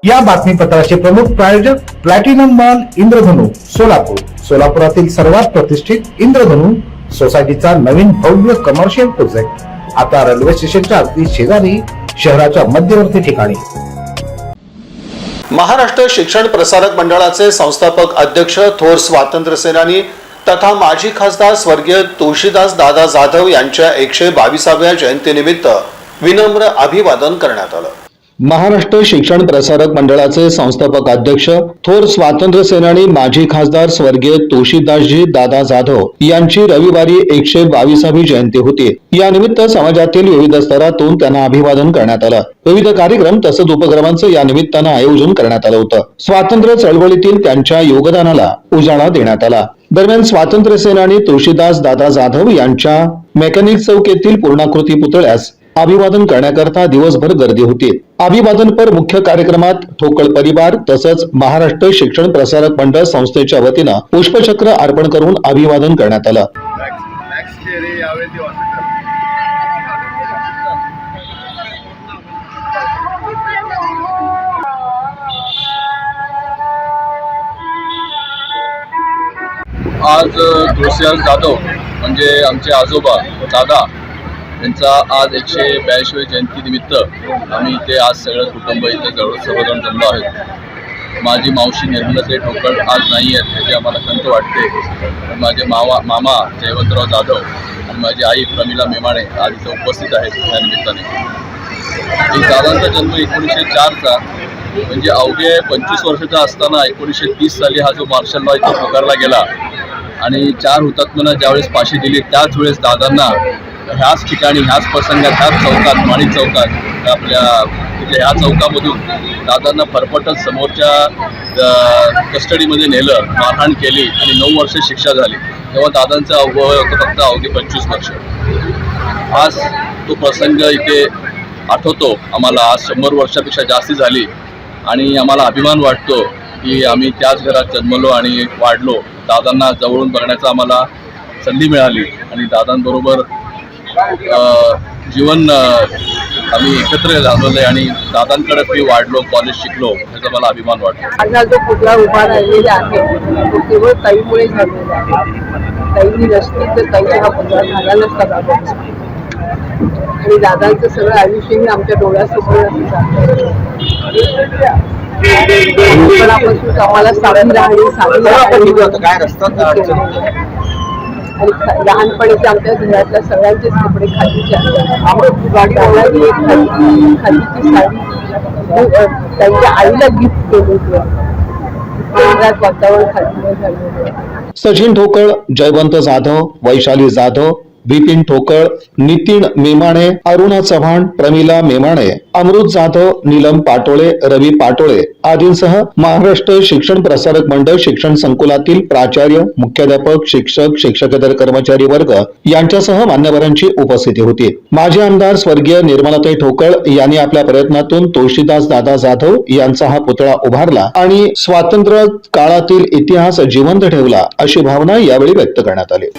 या बातमीपत्राचे प्रमुख प्रायोजक प्लॅटिनम मॉल इंद्रधनु सोलापूर। सोलापुरातील सर्वात प्रतिष्ठित इंद्रधनु सोसायटीचा नवीन भव्य कमर्शियल प्रोजेक्ट आता रेल्वे स्टेशनच्या अगदी शेजारी शहराच्या मध्यवर्ती ठिकाणी। महाराष्ट्र शिक्षण प्रसारक मंडळाचे संस्थापक अध्यक्ष थोर स्वातंत्र्य सेनानी तथा माजी खासदार स्वर्गीय तुळशीदास दादा जाधव यांच्या 122व्या जयंतीनिमित्त विनम्र अभिवादन करण्यात आलं। महाराष्ट्र शिक्षण प्रसारक मंडळाचे संस्थापक अध्यक्ष थोर स्वातंत्र्य सेनानी माजी खासदार स्वर्गीय तुळशीदासजी दादा जाधव यांची रविवारी 122वी जयंती होती। या निमित्त समाजातील विविध स्तरातून त्यांना अभिवादन करण्यात आलं। विविध कार्यक्रम तसंच उपक्रमांचं या निमित्तानं आयोजन करण्यात आलं होतं। स्वातंत्र्य चळवळीतील त्यांच्या योगदानाला उजाळा देण्यात आला। दरम्यान स्वातंत्र्य सेनानी तुळशीदास दादा जाधव यांच्या मेकॅनिक चौक येथील पूर्णाकृती पुतळ्यास अभिवादन करण्याकरता दिवसभर गर्दी होती। अभिवादनपर मुख्य कार्यक्रमात ठोकळ परिवार तसंच महाराष्ट्र शिक्षण प्रसारक मंडळ संस्थेच्या वतीनं पुष्पचक्र अर्पण करून अभिवादन करण्यात आलं। आज तुळशीदास जाधव म्हणजे आमचे आजोबा दादा यांचा आज 182वी जयंती निमित्त आम्ही इथे आज सगळं कुटुंब इथे सर्वजण जमलो आहोत। माझी मावशी निर्मलाताई ठोकळ आज नाही आहेत, त्याची आम्हाला खंत वाटते। पण माझे मामा जयवंतराव जाधव आणि माझी आई प्रमिला मेमाणे आज इथे उपस्थित आहेत। या निमित्ताने दादांचा जन्म 1904चा म्हणजे अवघे 25 वर्षाचा असताना 1930 साली हा जो मार्शल लॉ इथे पुकारला गेला आणि 4 हुतात्म्यांना ज्यावेळेस फाशी दिली त्याच वेळेस दादांना ह्याच ठिकाणी ह्याच प्रसंगात ह्याच चौकात माणिक चौकात आपल्या ह्या चौकामधून दादांना फरफटत समोरच्या कस्टडीमध्ये नेलं, मारहाण केली आणि 9 वर्ष शिक्षा झाली। तेव्हा दादांचं वय होतं फक्त अवघी 25 वर्ष। आज तो प्रसंग इथे आठवतो आम्हाला। आज 100 वर्षापेक्षा जास्ती झाली आणि आम्हाला अभिमान वाटतो की आम्ही त्याच घरात जन्मलो आणि वाढलो। दादांना जवळून बघण्याचा आम्हाला संधी मिळाली आणि दादांबरोबर जीवन आम्ही एकत्र घालवलंय आणि दादांकडे मी वाढलो, कॉलेज शिकलो, याचा मला अभिमान वाटतो। माझा जो पुतळा उभा राहिलेला आहे तो केवळ ताईमुळे झालेला आहे। ताईंनी नसती तर ताईचा हा पुतळा झाला नसता दादांचा। आणि दादांचं सगळं आयुष्यही आमच्या डोळ्यासमोर लहानपणापासून आम्हाला साधी राहणी काय रस्त्यात आणि लहानपणीचे आमच्या घरातल्या सगळ्यांचेच कपडे खादीचे असतात। दादांनी एक खादीची साडी त्यांच्या आईला गिफ्ट केली होती। घरात वातावरण खादीमुळे झालेलं। सचिन ठोकळ, जयवंत जाधव, वैशाली जाधव, बिपिन ठोकळ, नितीन मेमाणे, अरुणा चव्हाण, प्रमिला मेमाणे, अमृत जाधव, नीलम पाटोळे, रवी पाटोळे आदींसह महाराष्ट्र शिक्षण प्रसारक मंडळ शिक्षण संकुलातील प्राचार्य, मुख्याध्यापक, शिक्षक, शिक्षकेतर कर्मचारी वर्ग यांच्यासह मान्यवरांची उपस्थिती होती। माजी आमदार स्वर्गीय निर्मलाताई ठोकळ यांनी आपल्या प्रयत्नातून तुळशीदास दादा जाधव यांचा हा पुतळा उभारला आणि स्वातंत्र्य काळातील इतिहास जिवंत ठेवला अशी भावना यावेळी व्यक्त करण्यात आली।